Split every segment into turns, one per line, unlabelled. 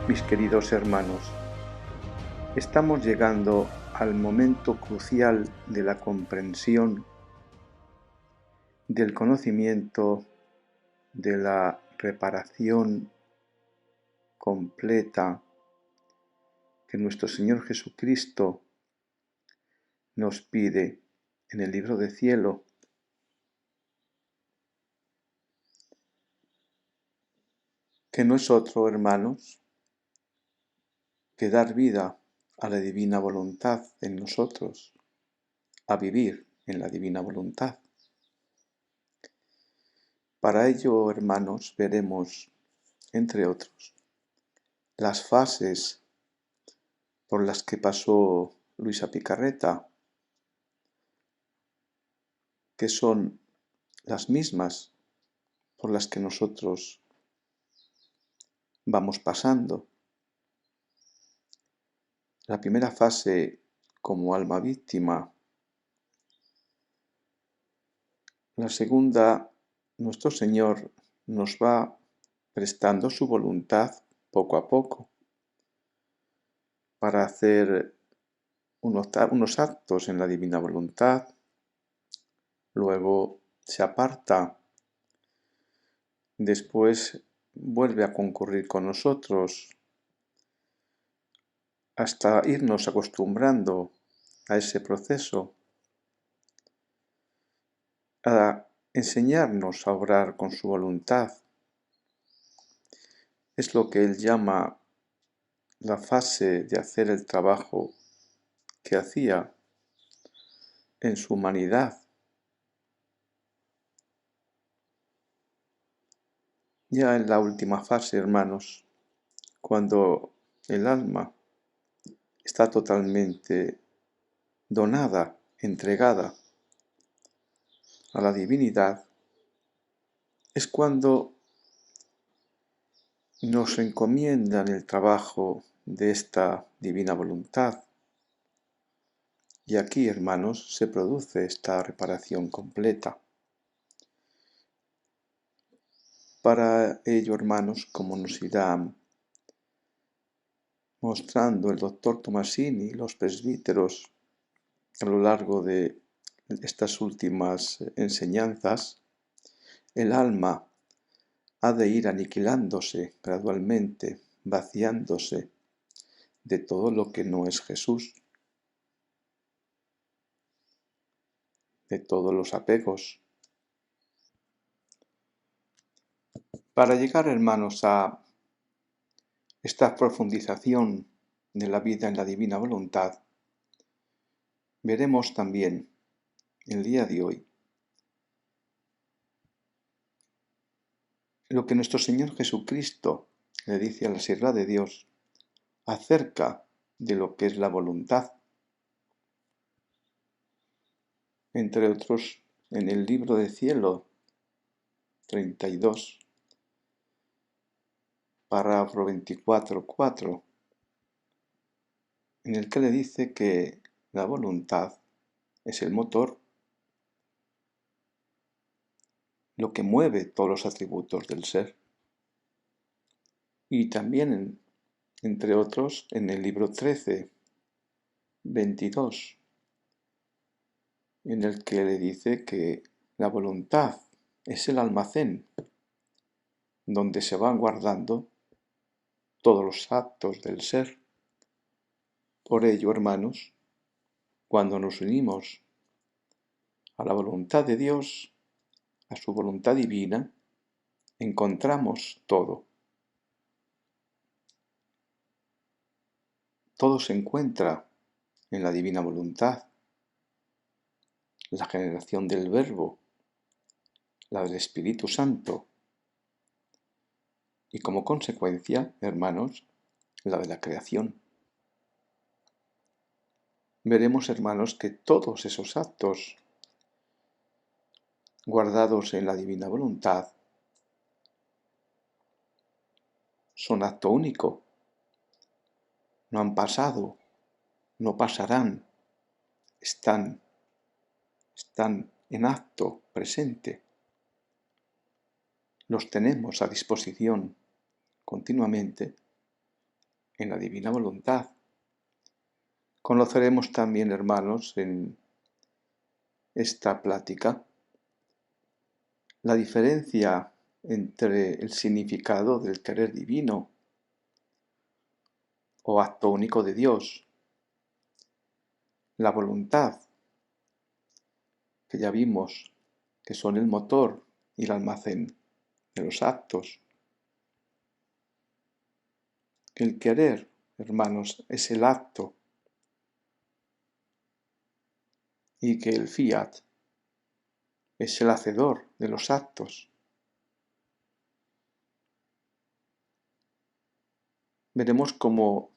Mis queridos hermanos, estamos llegando al momento crucial de la comprensión, del conocimiento, de la reparación completa que nuestro Señor Jesucristo nos pide en el libro de cielo, que no es otro, hermanos, que dar vida a la divina voluntad en nosotros, a vivir en la divina voluntad. Para ello, hermanos, veremos, entre otros, las fases por las que pasó Luisa Picarreta, que son las mismas por las que nosotros vamos pasando. La primera fase como alma víctima, la segunda, nuestro Señor nos va prestando su voluntad poco a poco para hacer unos actos en la divina voluntad, luego se aparta, después vuelve a concurrir con nosotros hasta irnos acostumbrando a ese proceso, a enseñarnos a obrar con su voluntad. Es lo que él llama la fase de hacer el trabajo que hacía en su humanidad. Ya en la última fase, hermanos, cuando el alma está totalmente donada, entregada a la divinidad, es cuando nos encomiendan el trabajo de esta divina voluntad. Y aquí, hermanos, se produce esta reparación completa. Para ello, hermanos, como nos irá mostrando el doctor Tomasini y los presbíteros a lo largo de estas últimas enseñanzas, el alma ha de ir aniquilándose gradualmente, vaciándose de todo lo que no es Jesús, de todos los apegos, para llegar, hermanos, a esta profundización de la vida en la divina voluntad. Veremos también el día de hoy lo que nuestro Señor Jesucristo le dice a la sierva de Dios acerca de lo que es la voluntad. Entre otros, en el libro de cielo 32, párrafo 24:4, en el que le dice que la voluntad es el motor, lo que mueve todos los atributos del ser. Y también, entre otros, en el libro 13:22, en el que le dice que la voluntad es el almacén donde se van guardando todos los actos del ser. Por ello, hermanos, cuando nos unimos a la voluntad de Dios, a su voluntad divina, encontramos todo. Todo se encuentra en la divina voluntad, la generación del Verbo, la del Espíritu Santo y como consecuencia, hermanos, la de la creación. Veremos, hermanos, que todos esos actos guardados en la divina voluntad son acto único, no han pasado, no pasarán, están en acto presente. Los tenemos a disposición continuamente en la divina voluntad. Conoceremos también, hermanos, en esta plática la diferencia entre el significado del querer divino o acto único de Dios, la voluntad, que ya vimos que son el motor y el almacén de los actos. El querer, hermanos, es el acto y que el fiat es el hacedor de los actos. Veremos cómo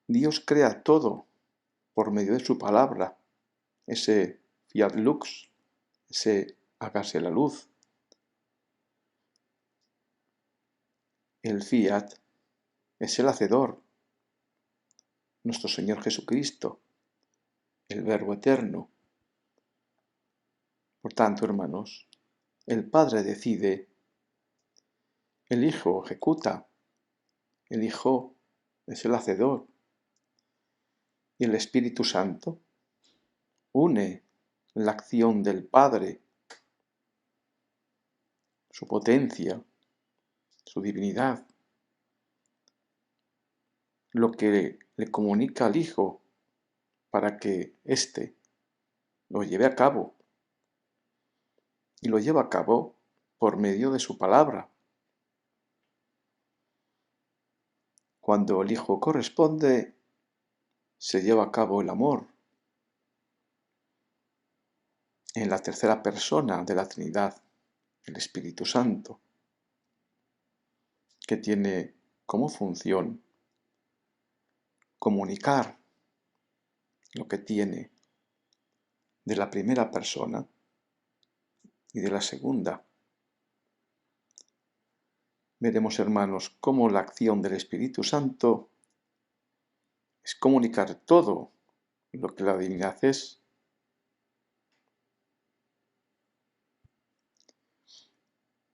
Dios crea todo por medio de su palabra, ese fiat lux, ese hágase la luz. El fiat es el hacedor, nuestro Señor Jesucristo, el Verbo eterno. Por tanto, hermanos, el Padre decide, el Hijo ejecuta, el Hijo es el hacedor y el Espíritu Santo une la acción del Padre, su potencia, su divinidad, lo que le comunica al Hijo para que éste lo lleve a cabo, y lo lleva a cabo por medio de su palabra. Cuando el Hijo corresponde, se lleva a cabo el amor en la tercera persona de la Trinidad, el Espíritu Santo, que tiene como función comunicar lo que tiene de la primera persona y de la segunda. Veremos, hermanos, cómo la acción del Espíritu Santo es comunicar todo lo que la divinidad es.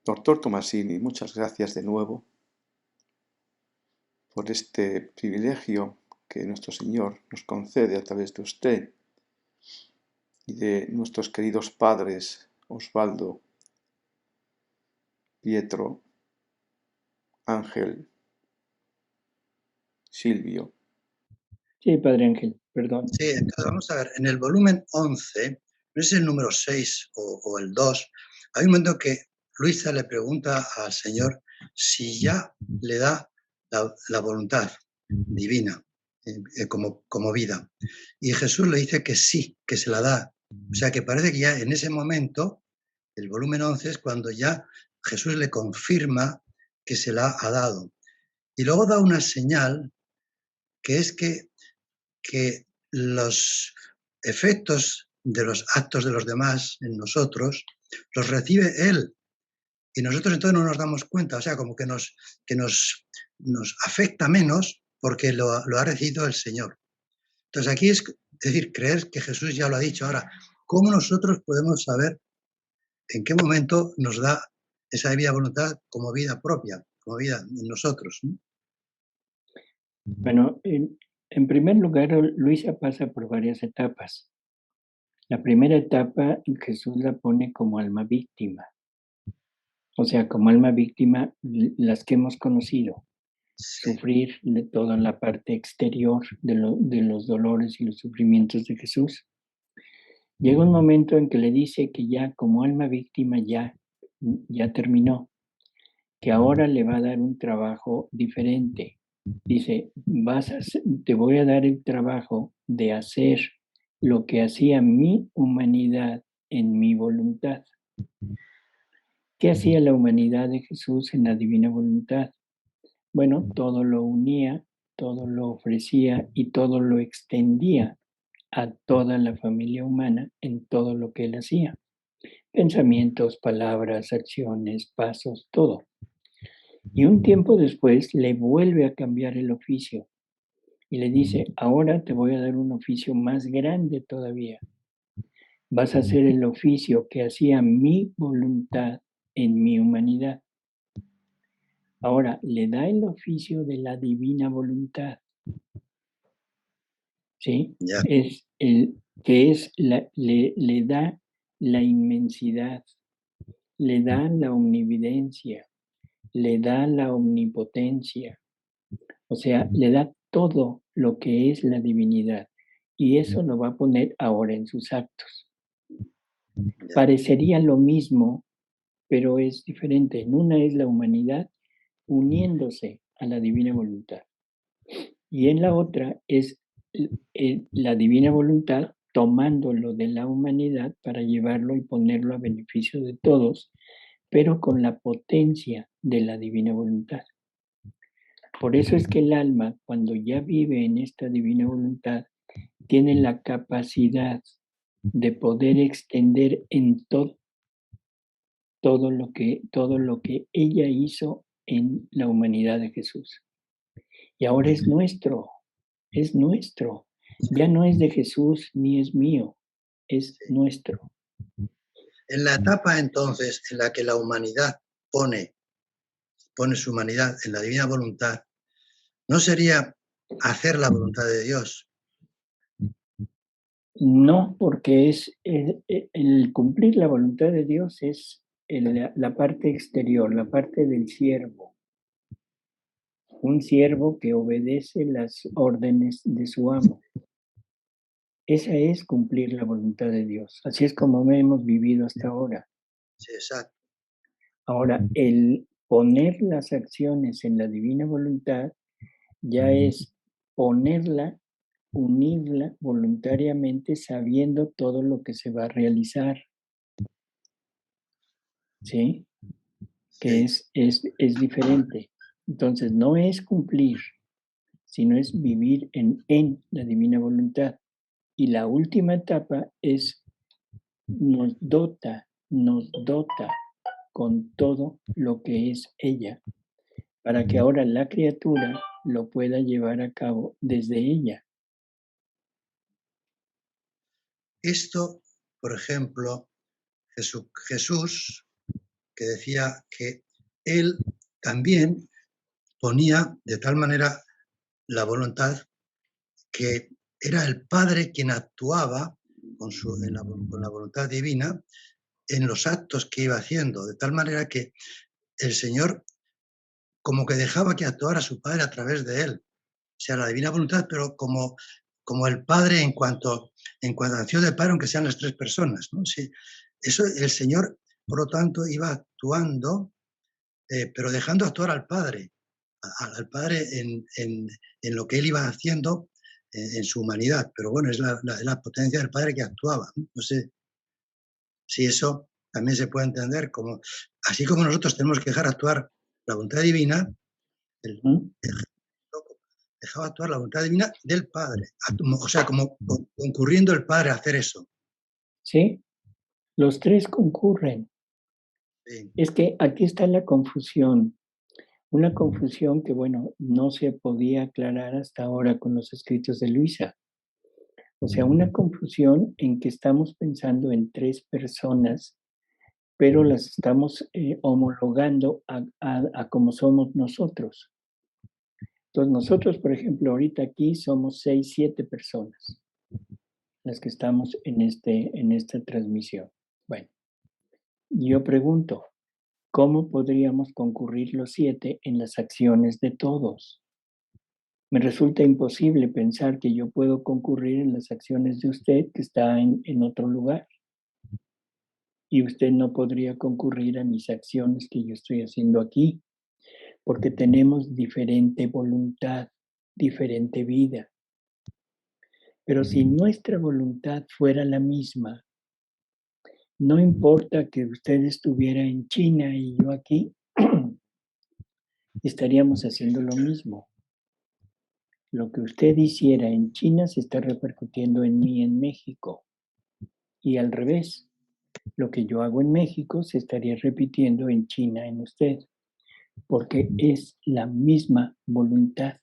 Doctor Tomasini, muchas gracias de nuevo por este privilegio que nuestro Señor nos concede a través de usted y de nuestros queridos padres Osvaldo, Pietro, Ángel, Silvio.
Sí, Padre Ángel, perdón.
Sí, entonces vamos a ver, en el volumen 11, no es el número 6 o el 2, hay un momento que Luisa le pregunta al Señor si ya le da la voluntad divina como vida. Y Jesús le dice que sí, que se la da. O sea que parece que ya en ese momento, el volumen 11 es cuando ya Jesús le confirma que se la ha dado. Y luego da una señal que es que los efectos de los actos de los demás en nosotros los recibe Él. Y nosotros entonces no nos damos cuenta, o sea, como que nos afecta menos porque lo ha recibido el Señor. Entonces aquí es decir, creer que Jesús ya lo ha dicho. Ahora, ¿cómo nosotros podemos saber en qué momento nos da esa divina voluntad como vida propia, como vida en nosotros? ¿No?
Bueno, en primer lugar, Luisa pasa por varias etapas. La primera etapa, Jesús la pone como alma víctima. O sea, como alma víctima, las que hemos conocido.
Sí.
Sufrir de toda la parte exterior de los dolores y los sufrimientos de Jesús. Llega un momento en que le dice que ya como alma víctima ya terminó, que ahora le va a dar un trabajo diferente. Dice, te voy a dar el trabajo de hacer lo que hacía mi humanidad en mi voluntad. ¿Qué hacía la humanidad de Jesús en la divina voluntad? Bueno, todo lo unía, todo lo ofrecía y todo lo extendía a toda la familia humana en todo lo que él hacía. Pensamientos, palabras, acciones, pasos, todo. Y un tiempo después le vuelve a cambiar el oficio y le dice, ahora te voy a dar un oficio más grande todavía. Vas a hacer el oficio que hacía mi voluntad en mi humanidad. Ahora, le da el oficio de la divina voluntad, ¿sí?
Ya.
Le da la inmensidad, le da la omnividencia, le da la omnipotencia, o sea, le da todo lo que es la divinidad y eso lo va a poner ahora en sus actos.
Ya.
Parecería lo mismo, pero es diferente. En una es la humanidad uniéndose a la divina voluntad y en la otra es la divina voluntad tomándolo de la humanidad para llevarlo y ponerlo a beneficio de todos, pero con la potencia de la divina voluntad. Por eso es que el alma, cuando ya vive en esta divina voluntad, tiene la capacidad de poder extender en todo lo que ella hizo en la humanidad de Jesús. Y ahora es nuestro. Ya no es de Jesús ni es mío, es nuestro.
En la etapa entonces en la que la humanidad pone su humanidad en la divina voluntad, ¿no sería hacer la voluntad de Dios?
No, porque el cumplir la voluntad de Dios es la parte exterior, la parte del siervo. Un siervo que obedece las órdenes de su amo. Esa es cumplir la voluntad de Dios. Así es como hemos vivido hasta ahora.
Sí, exacto.
Ahora, el poner las acciones en la divina voluntad ya es ponerla, unirla voluntariamente sabiendo todo lo que se va a realizar. ¿Sí? Que es diferente. Entonces, no es cumplir, sino es vivir en la divina voluntad. Y la última etapa es nos dota con todo lo que es ella, para que ahora la criatura lo pueda llevar a cabo desde ella.
Esto, por ejemplo, Jesús, que decía que él también ponía de tal manera la voluntad que era el Padre quien actuaba con la voluntad divina en los actos que iba haciendo, de tal manera que el Señor como que dejaba que actuara su Padre a través de él. O sea, la divina voluntad, pero como el Padre en cuanto a acción del Padre, aunque sean las tres personas, ¿no? Sí, eso el Señor, por lo tanto, iba actuando, pero dejando actuar al Padre, al Padre en lo que él iba haciendo en su humanidad. Pero bueno, es la potencia del Padre que actuaba. No sé si eso también se puede entender como, así como nosotros tenemos que dejar actuar la voluntad divina, el, dejaba actuar la voluntad divina del Padre. O sea, como concurriendo el Padre a hacer eso.
¿Sí? Los tres concurren.
Sí.
Es que aquí está la confusión. Una confusión que, bueno, no se podía aclarar hasta ahora con los escritos de Luisa. O sea, una confusión en que estamos pensando en tres personas, pero las estamos homologando a como somos nosotros. Entonces, nosotros, por ejemplo, ahorita aquí somos 6, 7 personas las que estamos en esta transmisión. Bueno, yo pregunto, ¿cómo podríamos concurrir los 7 en las acciones de todos? Me resulta imposible pensar que yo puedo concurrir en las acciones de usted que está en otro lugar. Y usted no podría concurrir a mis acciones que yo estoy haciendo aquí, porque tenemos diferente voluntad, diferente vida. Pero si nuestra voluntad fuera la misma, no importa que usted estuviera en China y yo aquí, estaríamos haciendo lo mismo. Lo que usted hiciera en China se está repercutiendo en mí en México. Y al revés, lo que yo hago en México se estaría repitiendo en China en usted, porque es la misma voluntad.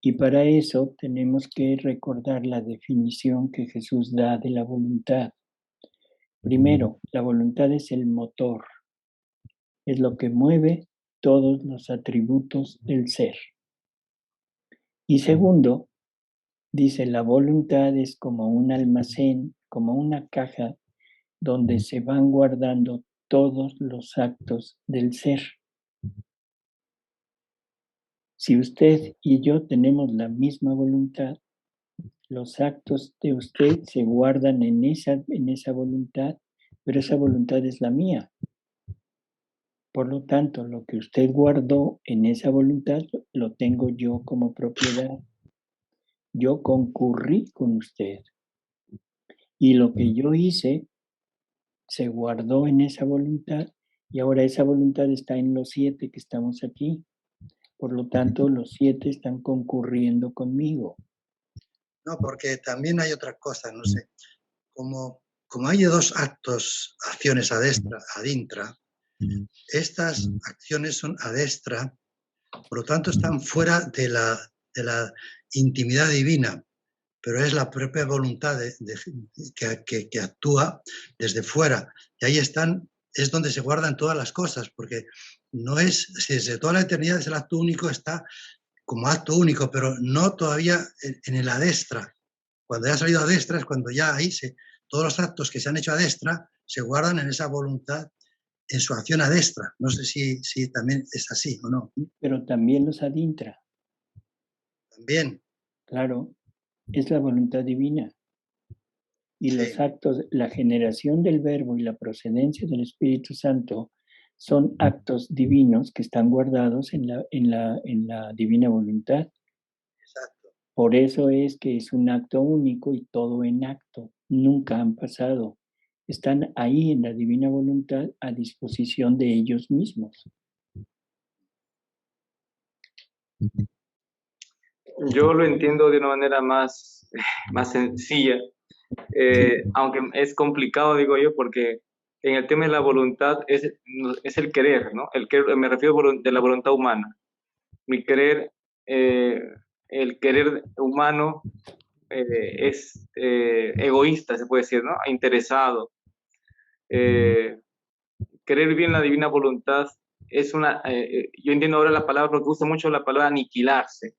Y para eso tenemos que recordar la definición que Jesús da de la voluntad. Primero, la voluntad es el motor, es lo que mueve todos los atributos del ser. Y segundo, dice, la voluntad es como un almacén, como una caja donde se van guardando todos los actos del ser. Si usted y yo tenemos la misma voluntad, los actos de usted se guardan en esa voluntad, pero esa voluntad es la mía. Por lo tanto, lo que usted guardó en esa voluntad lo tengo yo como propiedad. Yo concurrí con usted. Y lo que yo hice se guardó en esa voluntad y ahora esa voluntad está en los 7 que estamos aquí. Por lo tanto, los 7 están concurriendo conmigo.
No, porque también hay otra cosa, no sé, como hay dos acciones ad intra, estas acciones son ad extra, por lo tanto están fuera de la intimidad divina, pero es la propia voluntad que actúa desde fuera. Y ahí es donde se guardan todas las cosas, porque no es, si desde toda la eternidad es el acto único, está como acto único, pero no todavía en el ad extra. Cuando ya ha salido ad extra es cuando ya ahí todos los actos que se han hecho ad extra se guardan en esa voluntad, en su acción ad extra. No sé si también es así o no.
Pero también los ad intra.
También.
Claro, es la voluntad divina. Y
Sí.
los actos, la generación del Verbo y la procedencia del Espíritu Santo son actos divinos que están guardados en la divina voluntad.
Exacto.
Por eso es que es un acto único y todo en acto. Nunca han pasado. Están ahí en la divina voluntad a disposición de ellos mismos.
Yo lo entiendo de una manera más sencilla, aunque es complicado, digo yo, porque en el tema de la voluntad es el querer, ¿no? Me refiero de la voluntad humana. Mi querer, el querer humano es egoísta, se puede decir, ¿no? Interesado. Querer bien la divina voluntad es yo entiendo ahora la palabra, porque usa mucho la palabra aniquilarse.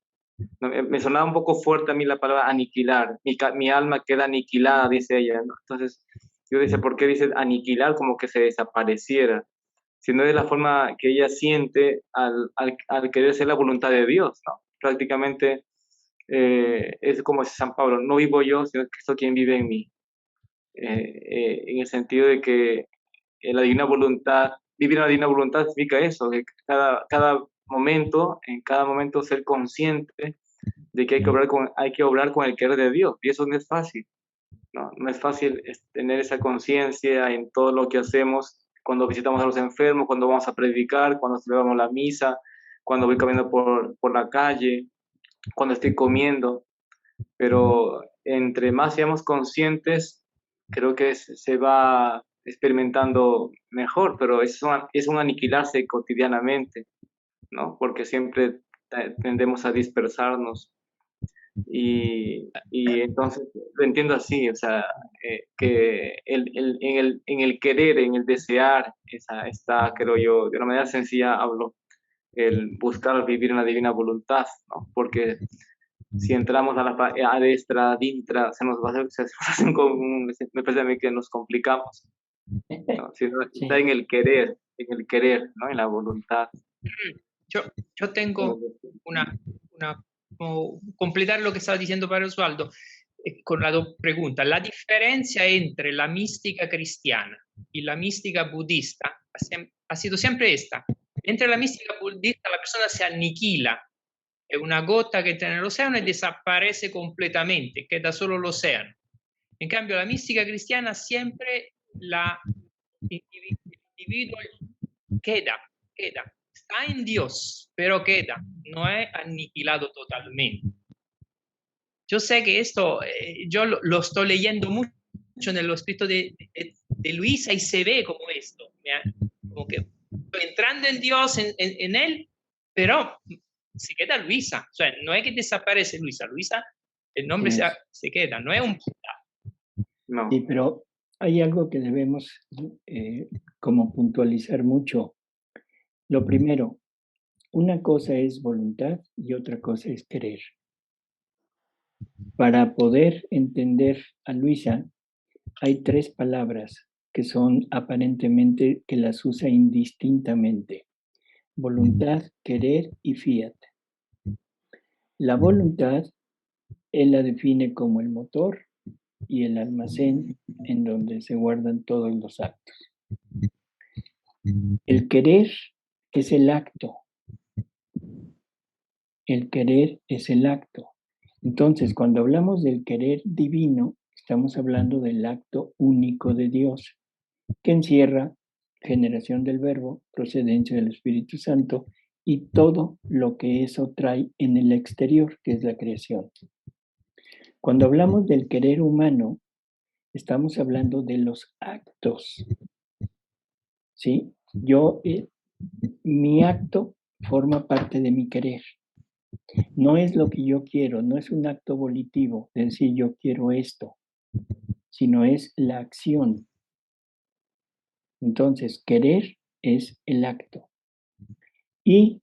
Me sonaba un poco fuerte a mí la palabra aniquilar. Mi alma queda aniquilada, dice ella, ¿no? Entonces, yo decía, ¿por qué dice aniquilar? Como que se desapareciera. Si no es la forma que ella siente al querer ser la voluntad de Dios, ¿no? Prácticamente es como dice San Pablo, no vivo yo, sino Cristo quien vive en mí. En el sentido de que la divina voluntad, vivir la divina voluntad significa eso, que en cada momento ser consciente de que hay que obrar con el querer de Dios, y eso no es fácil, ¿no? No es fácil tener esa conciencia en todo lo que hacemos, cuando visitamos a los enfermos, cuando vamos a predicar, cuando celebramos la misa, cuando voy caminando por la calle, cuando estoy comiendo, pero entre más seamos conscientes, creo que se va experimentando mejor, pero es un aniquilarse cotidianamente, ¿no? Porque siempre tendemos a dispersarnos. Y entonces lo entiendo así, o sea, que en el querer, en el desear, está, creo yo, de una manera sencilla hablo, el buscar vivir en la divina voluntad, ¿no? Porque si entramos a destra, a dintra, me parece a mí que nos complicamos, ¿no? Si no,
Sí.
está en el querer, ¿no? En la voluntad.
Yo tengo como completar lo que estaba diciendo Padre Osvaldo con la pregunta. La diferencia entre la mística cristiana y la mística budista ha sido siempre esta. Entre la mística budista la persona se aniquila, es una gota que entra en el océano y desaparece completamente, queda solo el océano. En cambio, la mística cristiana siempre el individuo queda, está en Dios, pero queda, no es aniquilado totalmente. Yo sé que esto, yo lo estoy leyendo mucho en los escritos de Luisa y se ve como esto, como que estoy entrando en Dios, en él, pero se queda Luisa, o sea, no es que desaparece Luisa, el nombre se queda, no es un...
No.
Sí, pero hay algo que debemos como puntualizar mucho. Lo primero, una cosa es voluntad y otra cosa es querer. Para poder entender a Luisa, hay 3 palabras que son aparentemente que las usa indistintamente: voluntad, querer y fiat. La voluntad, él la define como el motor y el almacén en donde se guardan todos los actos. El querer es el acto. El querer es el acto. Entonces, cuando hablamos del querer divino, estamos hablando del acto único de Dios, que encierra generación del Verbo, procedencia del Espíritu Santo y todo lo que eso trae en el exterior, que es la creación. Cuando hablamos del querer humano, estamos hablando de los actos, ¿sí? Mi acto forma parte de mi querer. No es lo que yo quiero, no es un acto volitivo, de decir yo quiero esto, sino es la acción. Entonces, querer es el acto. Y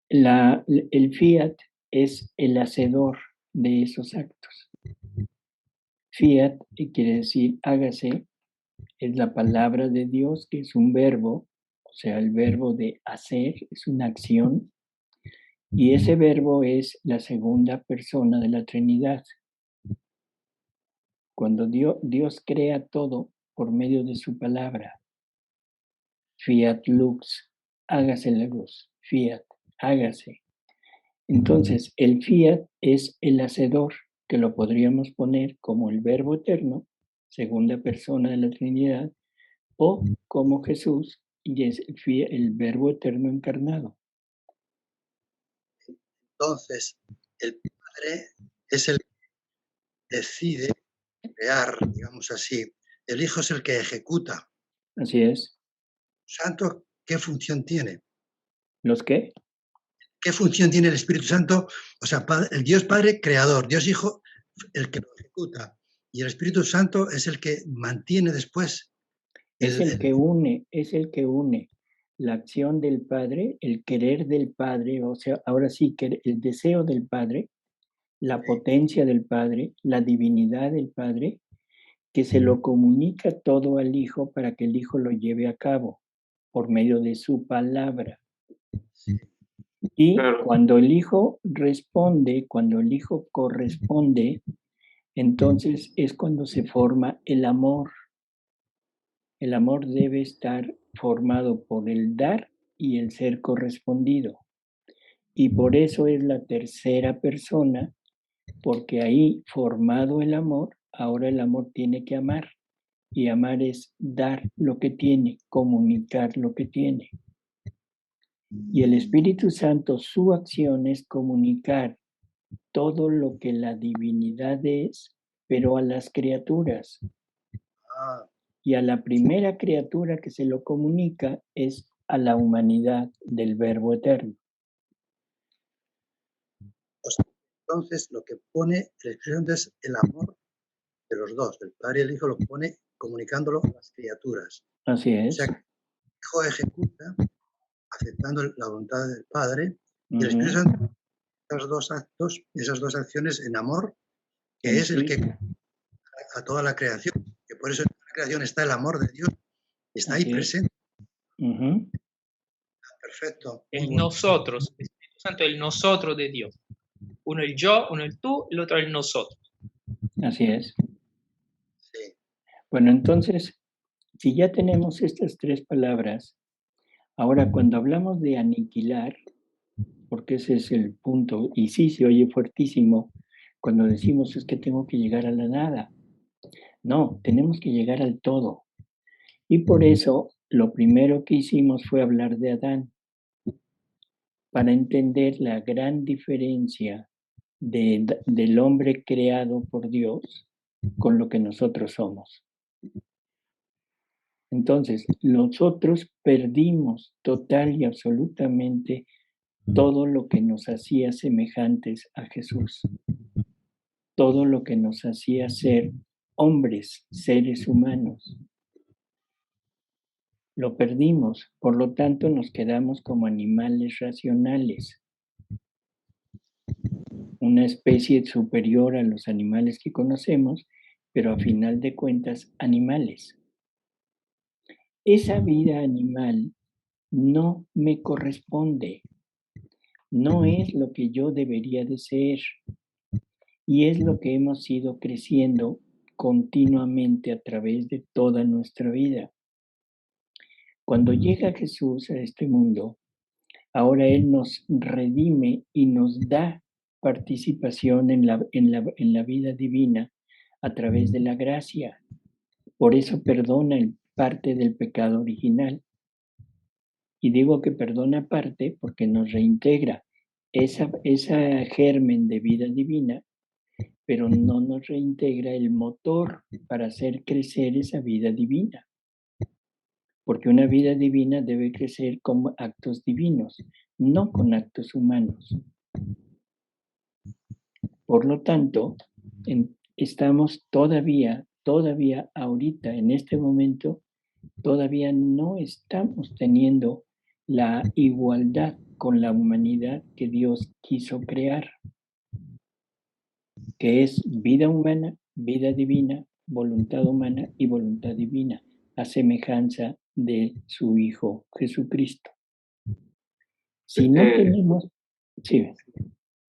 el fiat es el hacedor de esos actos. Fiat quiere decir hágase, es la palabra de Dios, que es un verbo, o sea, el verbo de hacer es una acción, y ese verbo es la segunda persona de la Trinidad. Cuando Dios crea todo por medio de su palabra, fiat lux, hágase la luz, fiat, hágase. Entonces, el fiat es el hacedor, que lo podríamos poner como el Verbo eterno, segunda persona de la Trinidad, o como Jesús, y es el Verbo eterno encarnado.
Entonces, el Padre es el que decide crear, digamos así. El Hijo es el que ejecuta.
Así es.
¿Santo qué función tiene?
¿Los qué?
¿Qué función tiene el Espíritu Santo? O sea, el Dios Padre creador, Dios Hijo el que lo ejecuta, y el Espíritu Santo es el que mantiene después.
Es el que une la acción del Padre, el querer del Padre, o sea, ahora sí que el deseo del Padre, la potencia del Padre, la divinidad del Padre, que se lo comunica todo al Hijo para que el Hijo lo lleve a cabo por medio de su palabra. Y cuando el Hijo responde, cuando el Hijo corresponde, entonces es cuando se forma el amor. El amor debe estar formado por el dar y el ser correspondido. Y por eso es la tercera persona, porque ahí formado el amor, ahora el amor tiene que amar. Y amar es dar lo que tiene, comunicar lo que tiene. Y el Espíritu Santo, su acción es comunicar todo lo que la divinidad es, pero a las criaturas. Y a la primera criatura que se lo comunica es a la humanidad del Verbo eterno.
Entonces, lo que pone el Espíritu Santo es el amor de los dos, el Padre y el Hijo, lo pone comunicándolo a las criaturas.
Así es.
O sea, el Hijo ejecuta, aceptando la voluntad del Padre, y el Espíritu Santo, esos dos actos, esas dos acciones en amor, que es el que a toda la creación, que por eso en la creación está el amor de Dios, está ahí presente. Perfecto.
El nosotros, el Espíritu Santo, el nosotros de Dios. Uno el yo, uno el tú, el otro el nosotros.
Así es.
Sí.
Bueno, entonces, si ya tenemos estas 3 palabras, ahora cuando hablamos de aniquilar, porque ese es el punto, y sí se oye fuertísimo cuando decimos es que tengo que llegar a la nada. No, tenemos que llegar al todo. Y por eso lo primero que hicimos fue hablar de Adán, para entender la gran diferencia del hombre creado por Dios con lo que nosotros somos. Entonces, nosotros perdimos total y absolutamente todo lo que nos hacía semejantes a Jesús, todo lo que nos hacía ser hombres, seres humanos. Lo perdimos, por lo tanto nos quedamos como animales racionales, una especie superior a los animales que conocemos, pero a final de cuentas animales. Esa vida animal no me corresponde, no es lo que yo debería de ser, y es lo que hemos ido creciendo continuamente a través de toda nuestra vida. Cuando llega Jesús a este mundo, ahora Él nos redime y nos da participación en la vida divina a través de la gracia. Por eso perdona parte del pecado original. Y digo que perdona parte porque nos reintegra esa germen de vida divina, pero no nos reintegra el motor para hacer crecer esa vida divina. Porque una vida divina debe crecer con actos divinos, no con actos humanos. Por lo tanto, estamos todavía ahorita, en este momento, todavía no estamos teniendo la igualdad con la humanidad que Dios quiso crear, que es vida humana, vida divina, voluntad humana y voluntad divina, a semejanza de su Hijo Jesucristo. Si no tenemos... Sí.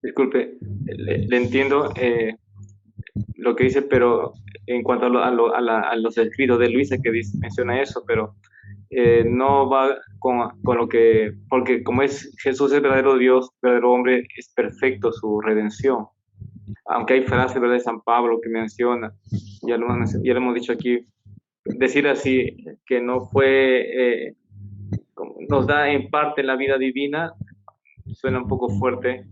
Disculpe, le entiendo lo que dice, pero en cuanto a los escritos de Luisa que menciona eso, pero no va con lo que, porque como es Jesús el verdadero Dios, verdadero hombre, es perfecto su redención. Aunque hay frases, ¿verdad?, de San Pablo que menciona, ya lo hemos dicho aquí, decir así que no fue, nos da en parte la vida divina, suena un poco fuerte,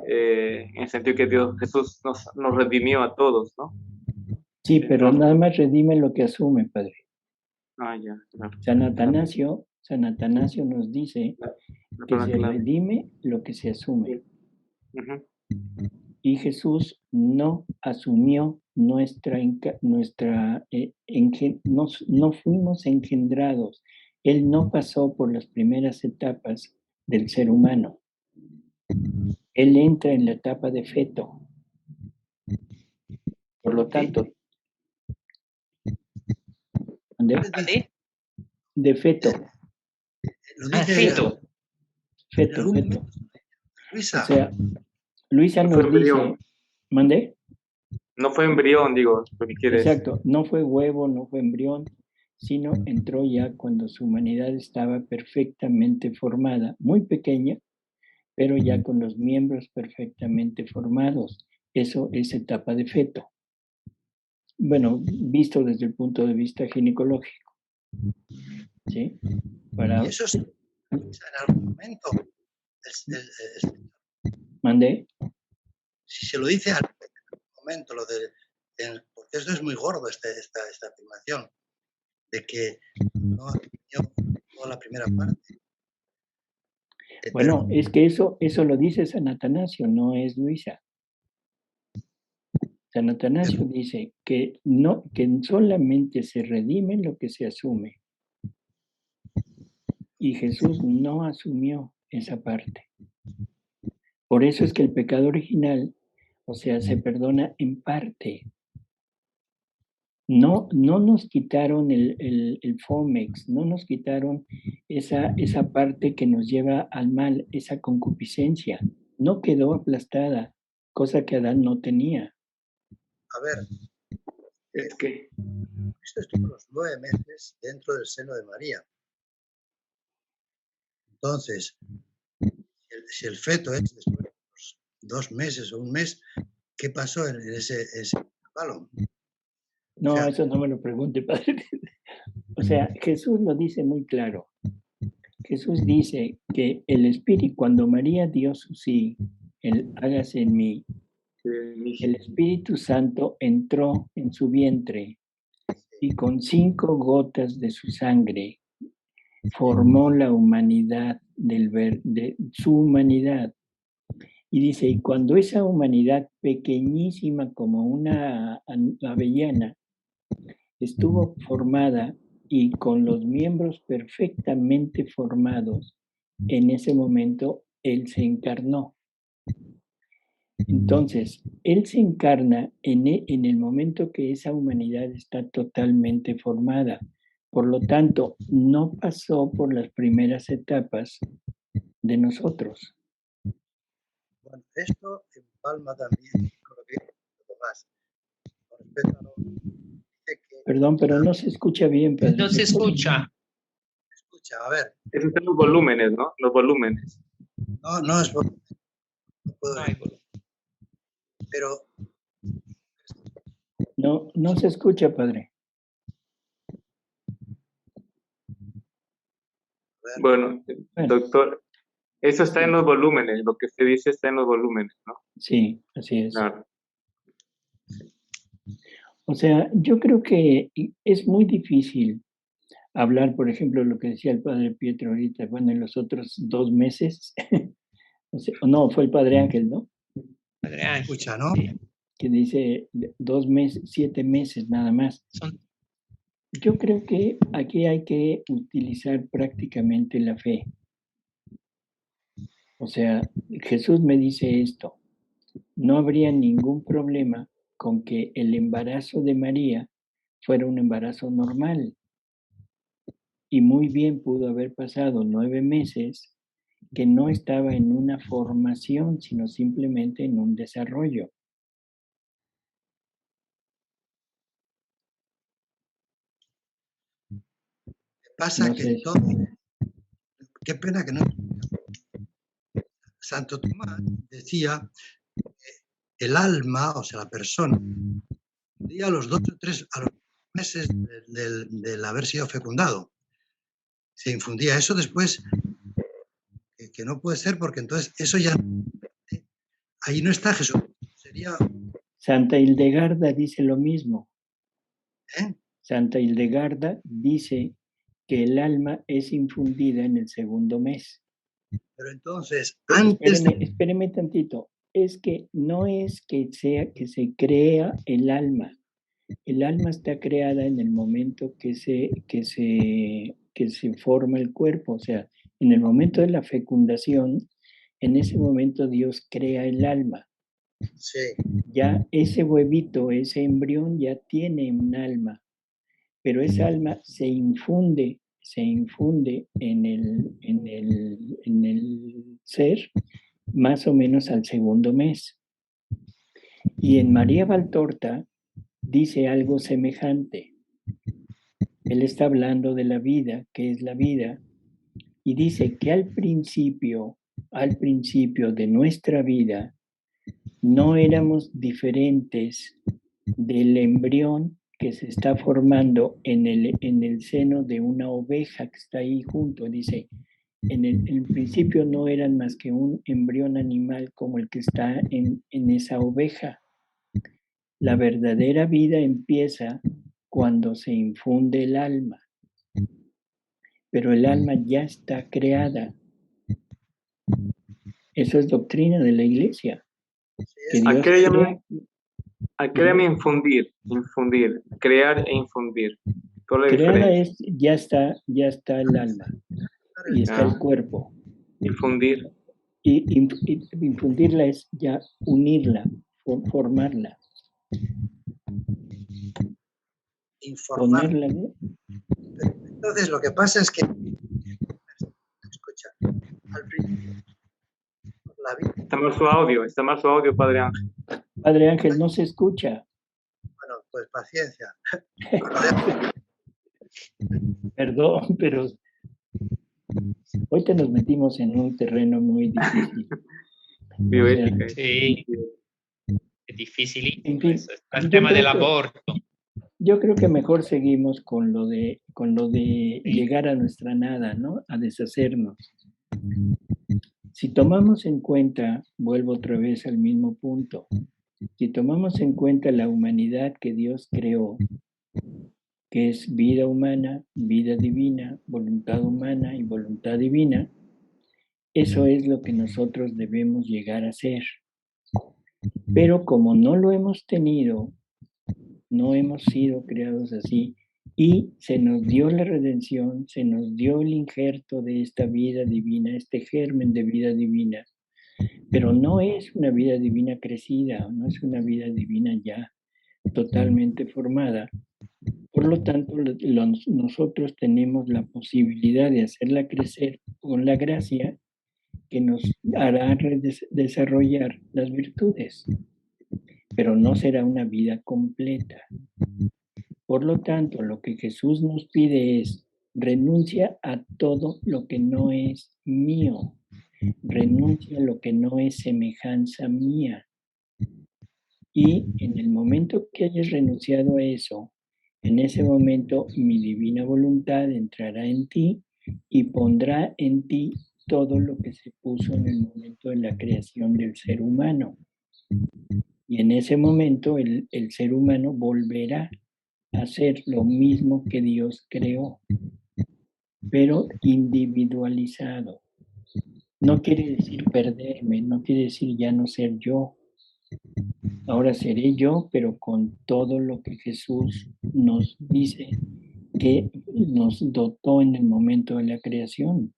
en el sentido que Jesús nos redimió a todos, ¿no?
Sí, pero nada más redime lo que asume, Padre.
Ya, claro.
San Atanasio nos dice que se redime lo que se asume. Y Jesús no asumió no fuimos engendrados. Él no pasó por las primeras etapas del ser humano. Él entra en la etapa de feto. Por lo tanto, de feto.
Feto.
Feto.
Luisa.
O sea, Luisa nos dice, ¿mandé?
No fue embrión, digo, lo que quieres.
Exacto, no fue huevo, no fue embrión, sino entró ya cuando su humanidad estaba perfectamente formada, muy pequeña, pero ya con los miembros perfectamente formados. Eso es etapa de feto. Bueno, visto desde el punto de vista ginecológico. ¿Sí?
Y eso es en algún momento.
¿Mandé?
Si se lo dice al momento, porque esto es muy gordo, esta afirmación, de que no asumió toda la primera parte.
Bueno, es que eso lo dice San Atanasio, no es Luisa. San Atanasio dice que solamente se redime lo que se asume. Y Jesús no asumió esa parte. Por eso es que el pecado original, o sea, se perdona en parte. No nos quitaron el fomex, no nos quitaron esa parte que nos lleva al mal, esa concupiscencia. No quedó aplastada, cosa que Adán no tenía.
A ver,
es que
Cristo estuvo los 9 meses dentro del seno de María. Entonces, si el feto es después de 2 meses o 1 mes, ¿qué pasó en ese balón?
No, o sea, eso no me lo pregunte, Padre. O sea, Jesús lo dice muy claro. Jesús dice que el Espíritu, cuando María dio su sí, el hágase en mí, el Espíritu Santo entró en su vientre y con 5 gotas de su sangre formó la humanidad de su humanidad. Y dice, y cuando esa humanidad pequeñísima como una avellana estuvo formada y con los miembros perfectamente formados, en ese momento Él se encarnó. Entonces, Él se encarna en el momento que esa humanidad está totalmente formada. Por lo tanto, no pasó por las primeras etapas de nosotros.
Bueno, esto empalma también con lo que dice Tomás. Con respecto a lo dice que
Perdón, pero no se escucha bien, padre.
No se escucha.
escucha, a ver,
Esos son los volúmenes, ¿no? Los volúmenes.
no es volumen, no puedo
No hay
ver,
volumen.
pero
No se escucha, padre.
a ver,
Bueno,
Bueno,
doctor, eso está en los volúmenes, lo que usted dice está en los volúmenes, ¿no?
sí, así es.
Claro.
O sea, yo creo que es muy difícil hablar, por ejemplo, lo que decía el padre Pietro ahorita, bueno, en los otros 2 meses, o sea, no, fue el padre Ángel, ¿no?
Padre Ángel,
escucha, ¿no?
sí.
Que dice 2 meses, 7 meses nada más.
Son-
Yo creo que aquí hay que utilizar prácticamente la fe. O sea, Jesús me dice esto, no habría ningún problema con que el embarazo de María fuera un embarazo normal. Y muy bien pudo haber pasado 9 meses que no estaba en una formación, sino simplemente en un desarrollo.
Pasa
No
que
sé.
entonces, qué pena que no. Santo Tomás decía que el alma, o sea, la persona, a los 2 o 3 a los meses del haber sido fecundado. Se infundía eso después, que no puede ser porque entonces eso ya, ahí no está Jesús, sería,
Santa Hildegarda dice lo mismo.
¿eh?
Santa Hildegarda dice que el alma es infundida en el segundo mes.
Pero entonces,
Pero
antes
espéreme tantito. Es que no es que sea que se crea el alma. El alma está creada en el momento que se forma el cuerpo. O sea, en el momento de la fecundación, en ese momento Dios crea el alma.
sí,
Ya ese huevito, ese embrión ya tiene un alma, pero esa alma se infunde en el ser más o menos al segundo mes. Y en María Valtorta dice algo semejante. Él está hablando de la vida, que es la vida, y dice que al principio de nuestra vida, no éramos diferentes del embrión que se está formando en el seno de una oveja que está ahí junto. Dice, en el principio no eran más que un embrión animal como el que está en esa oveja. La verdadera vida empieza cuando se infunde el alma, pero el alma ya está creada. Eso es doctrina de la iglesia. Que
es,
¿A
Dios
qué le
crea,
llaman, a qué le llaman infundir? Infundir, crear e infundir. ¿Cuál es la
creada
diferencia?
ya está el alma y está el
Ah,
cuerpo.
infundir.
Y infundirla es ya unirla, formarla,
informar.
ponerla, ¿no?
Entonces, lo que pasa es que, escucha, al principio, la vida,
Está mal su audio, Padre Ángel.
Padre Ángel, no se escucha.
bueno, pues paciencia.
Perdón, pero ahorita nos metimos en un terreno muy difícil.
Bioética.
Sí, es dificilísimo
En fin,
eso. Está el
yo
tema
creo
del
que-
aborto.
Yo creo que mejor seguimos con lo de llegar a nuestra nada, ¿no? A deshacernos. Si tomamos en cuenta, vuelvo otra vez al mismo punto, si tomamos en cuenta la humanidad que Dios creó, que es vida humana, vida divina, voluntad humana y voluntad divina, eso es lo que nosotros debemos llegar a ser. Pero como no lo hemos tenido, no hemos sido creados así, Y se nos dio la redención, se nos dio el injerto de esta vida divina, este germen de vida divina, pero no es una vida divina crecida, no es una vida divina ya totalmente formada. Por lo tanto, nosotros tenemos la posibilidad de hacerla crecer con la gracia que nos hará desarrollar las virtudes, pero no será una vida completa. Por lo tanto, lo que Jesús nos pide es renuncia a todo lo que no es mío, renuncia a lo que no es semejanza mía. Y en el momento que hayas renunciado a eso, en ese momento mi divina voluntad entrará en ti y pondrá en ti todo lo que se puso en el momento de la creación del ser humano. Y en ese momento el ser humano volverá a hacer lo mismo que Dios creó, pero individualizado. No quiere decir perderme, no quiere decir ya no ser yo. Ahora seré yo, pero con todo lo que Jesús nos dice que nos dotó en el momento de la creación.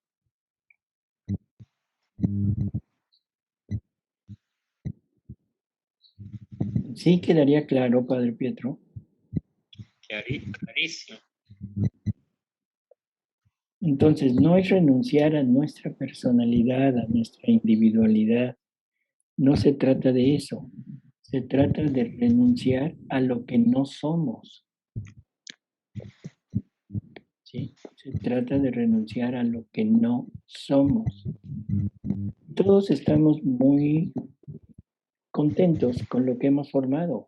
¿Sí quedaría claro, Padre Pietro?
Clarísimo.
Entonces, no es renunciar a nuestra personalidad, a nuestra individualidad. No se trata de eso. Se trata de renunciar a lo que no somos. ¿Sí? Se trata de renunciar a lo que no somos. Todos estamos muy contentos con lo que hemos formado,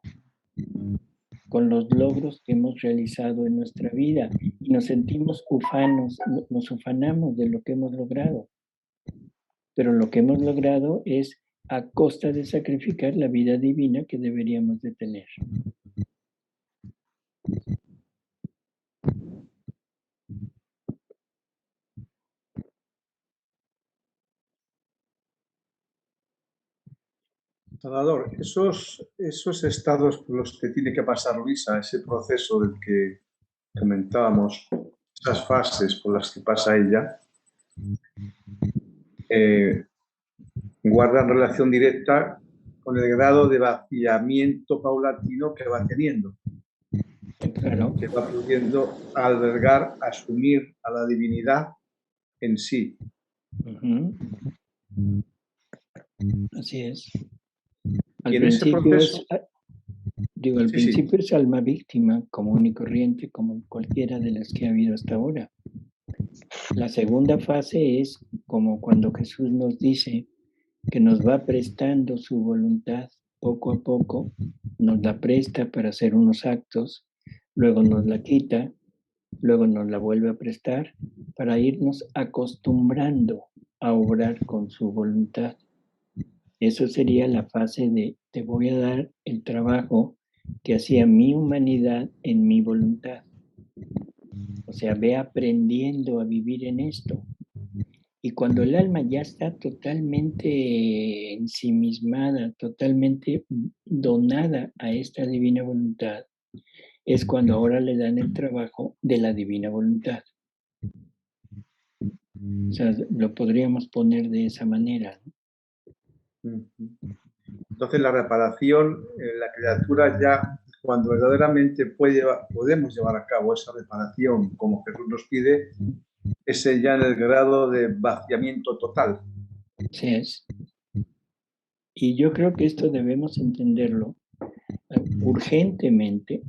con los logros que hemos realizado en nuestra vida y nos sentimos ufanos, nos ufanamos de lo que hemos logrado. Pero lo que hemos logrado es a costa de sacrificar la vida divina que deberíamos de tener.
Salvador, esos estados por los que tiene que pasar Luisa, ese proceso del que comentábamos, esas fases por las que pasa ella, guardan relación directa con el grado de vaciamiento paulatino que va teniendo,
Claro.
que va pudiendo albergar, asumir a la divinidad en sí.
Uh-huh. Así es. Al
Y en ese
principio
proceso,
al principio es alma víctima, común y corriente, como cualquiera de las que ha habido hasta ahora. La segunda fase es como cuando Jesús nos dice que nos va prestando su voluntad poco a poco, nos la presta para hacer unos actos, luego nos la quita, luego nos la vuelve a prestar para irnos acostumbrando a obrar con su voluntad. Eso sería la fase de te voy a dar el trabajo que hacía mi humanidad en mi voluntad. O sea, ve aprendiendo a vivir en esto. Y cuando el alma ya está totalmente ensimismada, totalmente donada a esta divina voluntad, es cuando ahora le dan el trabajo de la divina voluntad. O sea, lo podríamos poner de esa manera, ¿no?
Entonces la reparación, la criatura ya, cuando verdaderamente podemos llevar a cabo esa reparación como Jesús nos pide, es ya en el grado de vaciamiento total.
Así es. Y yo creo que esto debemos entenderlo urgentemente,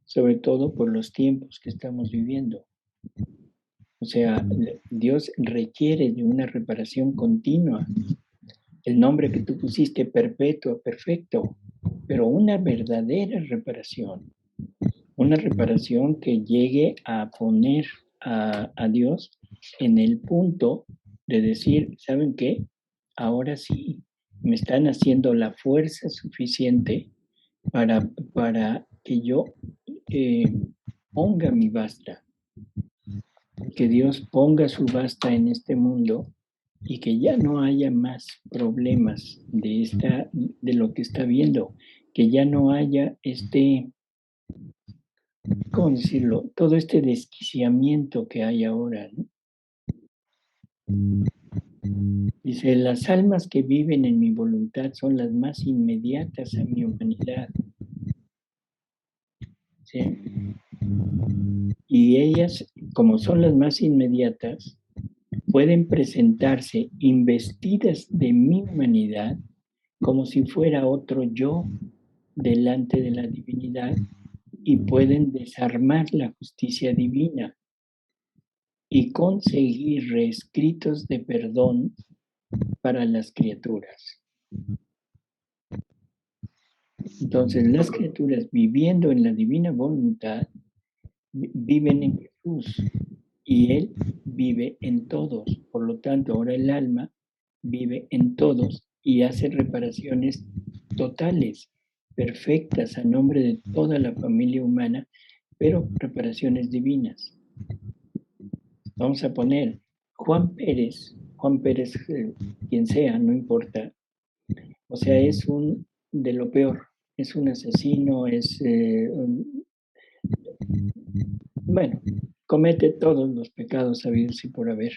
sobre todo por los tiempos que estamos viviendo. O sea, Dios requiere de una reparación continua. El nombre que tú pusiste, perpetuo, perfecto, pero una verdadera reparación. Una reparación que llegue a poner a Dios en el punto de decir, ¿saben qué? Ahora sí, me están haciendo la fuerza suficiente para que yo ponga mi basta. Que Dios ponga su basta en este mundo y que ya no haya más problemas de lo que está viendo, que ya no haya ¿cómo decirlo? Todo este desquiciamiento que hay ahora, ¿no? Dice, las almas que viven en mi voluntad son las más inmediatas a mi humanidad. ¿Sí? Y ellas, como son las más inmediatas, pueden presentarse investidas de mi humanidad como si fuera otro yo delante de la divinidad y pueden desarmar la justicia divina y conseguir reescritos de perdón para las criaturas. Entonces, las criaturas viviendo en la divina voluntad viven en Jesús y Él vive en todos. Por lo tanto, ahora el alma vive en todos y hace reparaciones totales, perfectas a nombre de toda la familia humana, pero reparaciones divinas. Vamos a poner Juan Pérez, quien sea, no importa. O sea, es un de lo peor, es un asesino, bueno, comete todos los pecados habidos y por haber.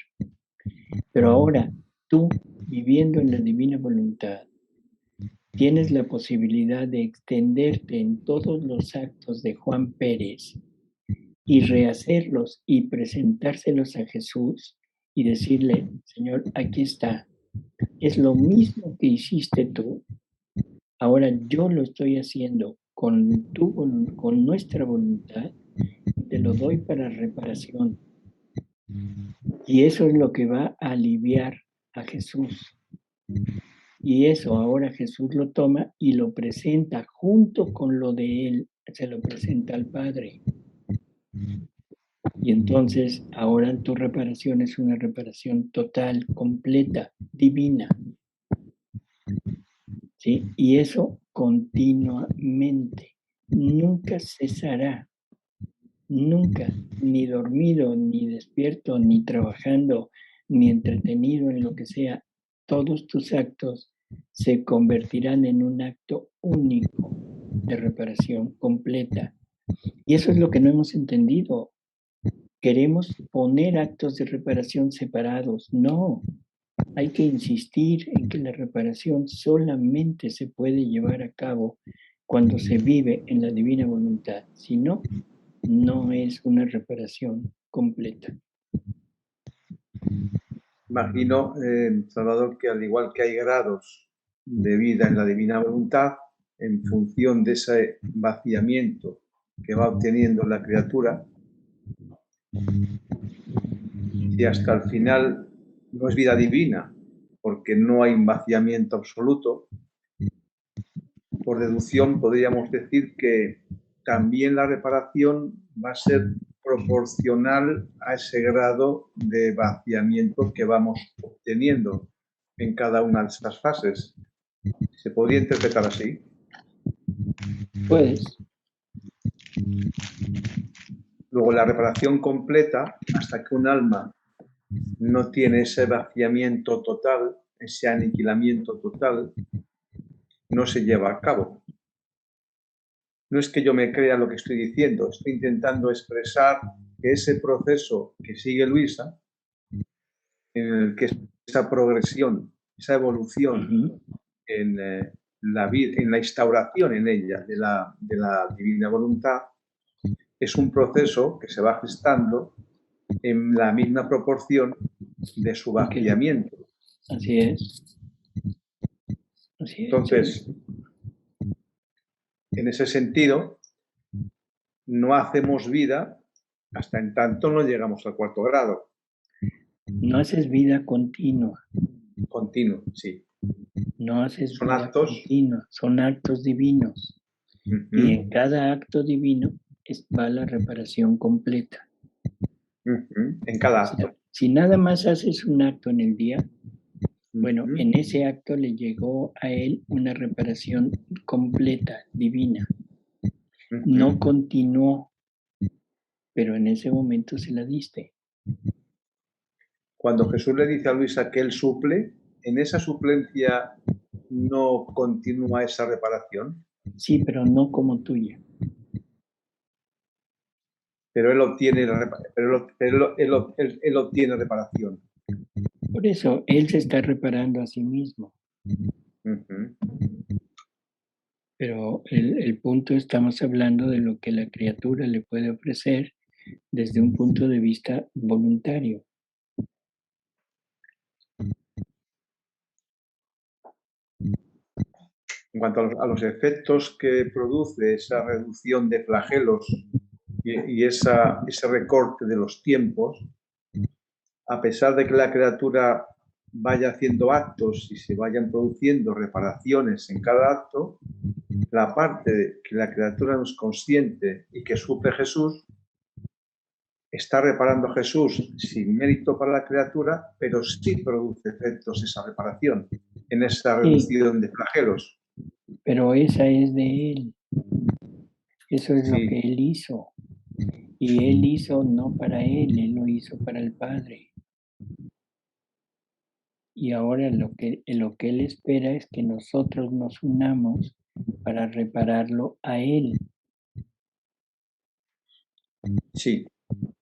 Pero ahora, tú, viviendo en la divina voluntad, tienes la posibilidad de extenderte en todos los actos de Juan Pérez y rehacerlos y presentárselos a Jesús y decirle, Señor, aquí está. Es lo mismo que hiciste tú. Ahora yo lo estoy haciendo con nuestra voluntad. Te lo doy para reparación. Y eso es lo que va a aliviar a Jesús. Y eso ahora Jesús lo toma y lo presenta junto con lo de él, se lo presenta al Padre. Y entonces ahora tu reparación es una reparación total, completa, divina. ¿Sí? Y eso continuamente, nunca cesará, nunca, ni dormido, ni despierto, ni trabajando, ni entretenido en lo que sea. Todos tus actos se convertirán en un acto único de reparación completa. Y eso es lo que no hemos entendido. Queremos poner actos de reparación separados. No, hay que insistir en que la reparación solamente se puede llevar a cabo cuando se vive en la divina voluntad. Si no, no es una reparación completa.
Imagino, Salvador, que al igual que hay grados de vida en la divina voluntad, en función de ese vaciamiento que va obteniendo la criatura, si hasta el final no es vida divina, porque no hay un vaciamiento absoluto, por deducción podríamos decir que también la reparación va a ser proporcional a ese grado de vaciamiento que vamos obteniendo en cada una de estas fases. ¿Se podría interpretar así?
Puedes.
Luego, la reparación completa, hasta que un alma no tiene ese vaciamiento total, ese aniquilamiento total, no se lleva a cabo. No es que yo me crea lo que estoy diciendo, estoy intentando expresar que ese proceso que sigue Luisa, en el que esa progresión, esa evolución en la instauración en ella de la divina voluntad, es un proceso que se va gestando en la misma proporción de su vaciamiento.
Así es. Así es.
Entonces, en ese sentido, no hacemos vida hasta en tanto no llegamos al cuarto grado.
No haces vida continua.
Continuo, sí.
No haces
son
vida
actos
continua, son actos divinos. Y en cada acto divino va la reparación completa.
En cada acto.
Si nada más haces un acto en el día, bueno, en ese acto le llegó a él una reparación completa, divina. No continuó, pero en ese momento se la diste.
Cuando Jesús le dice a Luisa que él suple, ¿en esa suplencia no continúa esa reparación?
Sí, pero no como tuya.
Pero él obtiene, él obtiene reparación.
Por eso, él se está reparando a sí mismo.
Uh-huh.
Pero el punto, estamos hablando de lo que la criatura le puede ofrecer desde un punto de vista voluntario.
En cuanto a los efectos que produce esa reducción de flagelos y ese recorte de los tiempos, a pesar de que la criatura vaya haciendo actos y se vayan produciendo reparaciones en cada acto, la parte que la criatura no es consciente y que sufre Jesús, está reparando Jesús sin mérito para la criatura, pero sí produce efectos esa reparación en esa reducción de flagelos.
Pero esa es de él. Eso es lo que él hizo. Y él hizo no para él lo hizo para el Padre. Y ahora lo que él espera es que nosotros nos unamos para repararlo a él.
Sí,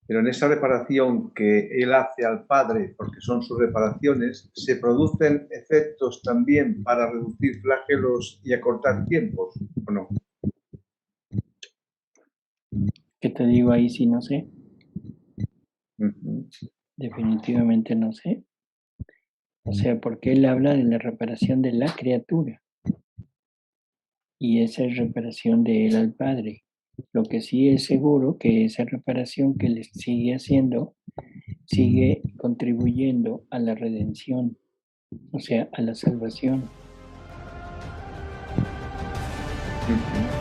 pero en esa reparación que él hace al Padre, porque son sus reparaciones, se producen efectos también para reducir flagelos y acortar tiempos, ¿o no?
¿Qué te digo ahí si no sé?
Uh-huh.
Definitivamente no sé. O sea, porque él habla de la reparación de la criatura. Y esa es reparación de él al Padre. Lo que sí es seguro que esa reparación que él sigue haciendo sigue contribuyendo a la redención, o sea, a la salvación.
Uh-huh.